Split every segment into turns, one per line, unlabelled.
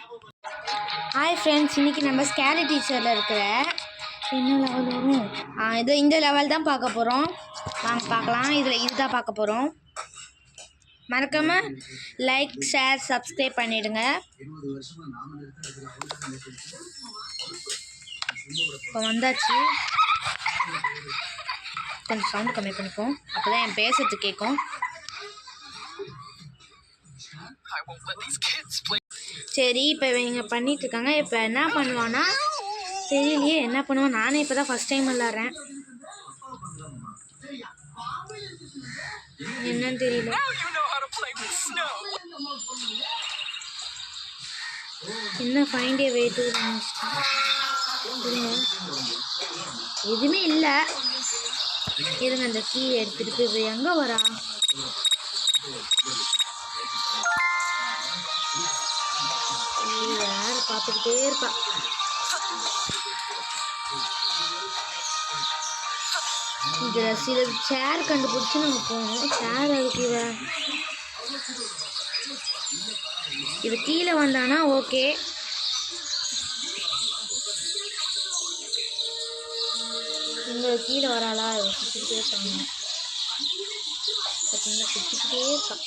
Hi friends, இன்றைக்கி நம்ம scaly டீச்சரில் இருக்கிற என்ன லெவல் வரும்? இந்த லெவல் தான் பார்க்க போகிறோம். வாங்க பார்க்கலாம். இதுதான் பார்க்க போகிறோம். மறக்காமல் லைக், ஷேர், சப்ஸ்கிரைப் பண்ணிவிடுங்க. இப்போ வந்தாச்சு. கொஞ்சம் சவுண்டு கம்மி பண்ணிப்போம், அப்போ தான் என் பேசுறது கேட்கும். சரி, இப்போ இவங்க பண்ணிகிட்ருக்காங்க. இப்போ என்ன பண்ணுவான்னா தெரியலையே, என்ன பண்ணுவான். நானே இப்போ தான் ஃபஸ்ட் டைம் விளாட்றேன், என்னன்னு தெரியல. என்ன ஃபைண்ட் ஏ வே டு எதுவுமே இல்லை. இருங்க, அந்த கீ எடுத்துகிட்டு போய் எங்கே வரா? யார் பார்த்துக்கிட்டே இருப்பா. இதில் சில சேர் கண்டுபிடிச்சி நம்ம போகணும். சேர் அதுக்கு இது கீழே வந்தானா ஓகே. இங்கே கீழே வராளா? சுற்றிக்கிட்டே இருக்காங்க. பார்த்தீங்கன்னா சுற்றிக்கிட்டே இருக்கான்.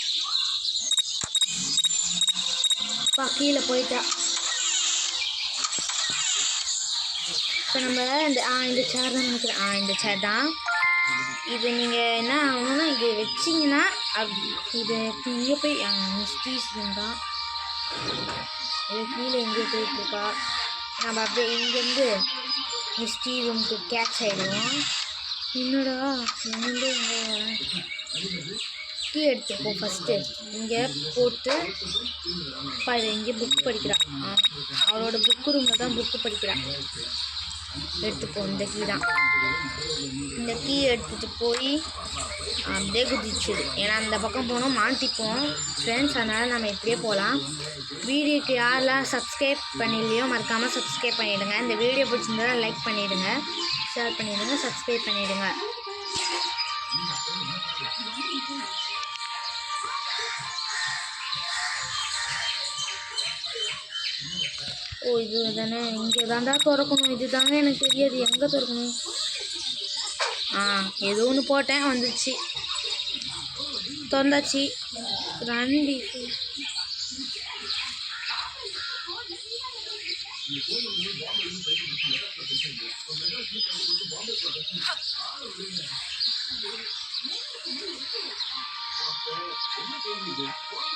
கீழே போயிட்டா. இப்போ நம்ம இந்த சேர் தான் நினைக்கிறேன். இந்த சேர் தான். இது நீங்கள் என்ன ஆகணும்னா, இது வச்சிங்கன்னா இது இங்கே போய் மிஸ்டீஸ் தான். இது கீழே எங்கேயோ போயிட்டுருக்கா. நம்ம அப்படியே இங்கேருந்து மிஸ்டி ரூமுக்கு கேட்ச் ஆகிடுவோம். என்னடா எங்கே வரேன்? கீ எடுத்துப்போம். ஃபஸ்ட்டு இங்கே போட்டு இது இங்கே புக்கு படிக்கிறான். அவளோட புக்கு ரூமில் தான் புக்கு படிக்கிறான். எடுத்துப்போம். இந்த கீ தான். இந்த கீ எடுத்துகிட்டு போய் அப்படியே குதிச்சுது. ஏன்னா அந்த பக்கம் போனோம் மாட்டிப்போம் ஃப்ரெண்ட்ஸ். அதனால் நம்ம இப்படியே போகலாம். வீடியோக்கு யாரெல்லாம் சப்ஸ்கிரைப் பண்ணிடலையோ மறக்காமல் சப்ஸ்கிரைப் பண்ணிவிடுங்க. இந்த வீடியோ பிடிச்சிருந்தா லைக் பண்ணிவிடுங்க, ஷேர் பண்ணிவிடுங்க, சப்ஸ்கிரைப் பண்ணிவிடுங்க. ஓ, இது தானே. இங்கே தாண்டா திறக்கணும். இது தாங்க எனக்கு தெரியாது எங்கே திறக்கணும். ஏதோ ஒன்று போட்டேன், வந்துடுச்சு, திறந்தாச்சு. ரண்டி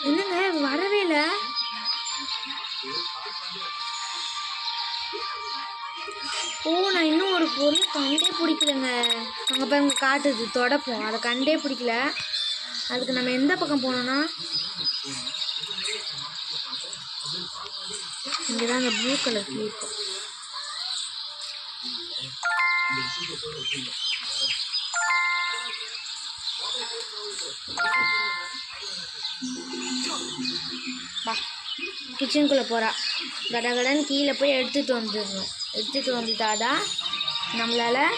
என்னங்க வரவே இல்லை. நான் இன்னும் ஒரு பொருள் கண்டே பிடிக்கலங்க. அங்கே பாருங்க காட்டுது, தொடப்போம். அதை கண்டே பிடிக்கல. அதுக்கு நம்ம எந்த பக்கம் போனோம்னா இங்கே தான் அந்த ப்ளூ கலர் இருக்கும். கிச்சனுக்குள்ளே போகிறா. கடகடன்னு கீழே போய் எடுத்துகிட்டு வந்துடணும். எடுத்துகிட்டு வந்துட்டாதான் நம்மளால்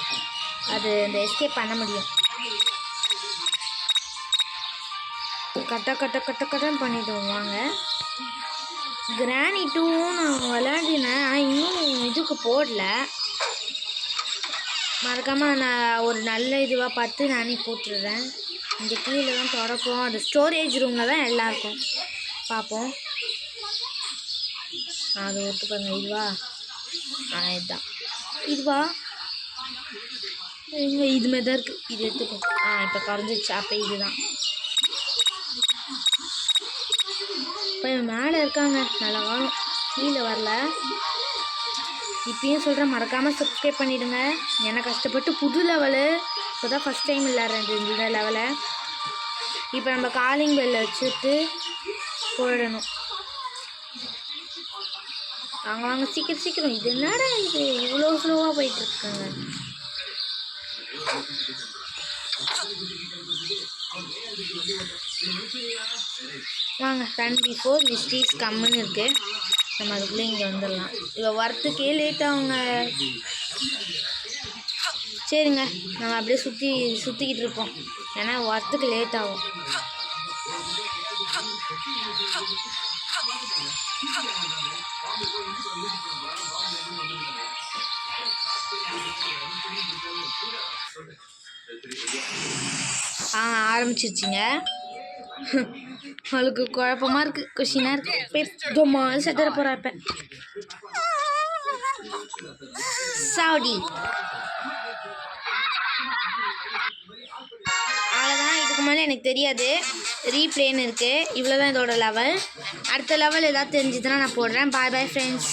இந்த எஸ்கேப் பண்ண முடியும். கட்டன்னு பண்ணிவிடுவோம். வாங்க. கிரானி 2 நான் விளையாடினேன், ஆனால் இன்னும் இதுக்கு போடல. மறக்காமல் நான் ஒரு நல்ல இதுவாக பார்த்து நானே போட்டுடுறேன். இந்த கீழே தான் தொடப்போம். அது ஸ்டோரேஜ் ரூமில் தான் எல்லாம் இருக்கும். பார்ப்போம். அது ஒருத்து பாருங்க. இதுவா? இதுதான். இதுவா? இதுமாரி தான் இருக்குது. இது எடுத்துப்போம். இப்போ குறைஞ்சிச்சு. அப்போ இதுதான். இப்போ மேலே இருக்காங்க. நல்லா வாழும். கீழே வரல. இப்பயும் சொல்கிறேன், மறக்காமல் சப்ஸ்கிரைப் பண்ணிவிடுங்க. ஏன்னா கஷ்டப்பட்டு புது லெவலு இப்போ தான் ஃபஸ்ட் டைம் விளையாடுறேன் இந்த லெவலை. இப்போ நம்ம காலிங் பெல்ல வச்சுட்டு போயிடணும். வாங்க சீக்கிரம். இது என்னடா இது இவ்வளோ ஸ்லோவாக போயிட்டுருக்காங்க. வாங்க. ரன் பிஃபோர் மிஸ்டீஸ் கம்முன்னு இருக்குது. நம்ம அதுக்குள்ளே இங்கே வந்துடலாம். இவள் வரத்துக்கே லேட் ஆகுங்க. சரிங்க, நம்ம அப்படியே சுற்றிக்கிட்டு இருப்போம். ஏன்னா வரத்துக்கு லேட் ஆகும். ஆரம்பிச்சிருச்சுங்க. அவளுக்கு குழப்பமா இருக்கு, கொஷினா இருக்கு. ஜொம்மா செத்துற போறா இப்ப. சவுடி அவ்வளோதான். இதுக்கு மேலே எனக்கு தெரியாது. ரீப்ளேன்னு இருக்குது. இவ்வளோ தான் இதோட லெவல். அடுத்த லெவல் ஏதாவது தெரிஞ்சதுன்னா நான் போடுறேன். பாய் பாய் ஃப்ரெண்ட்ஸ்.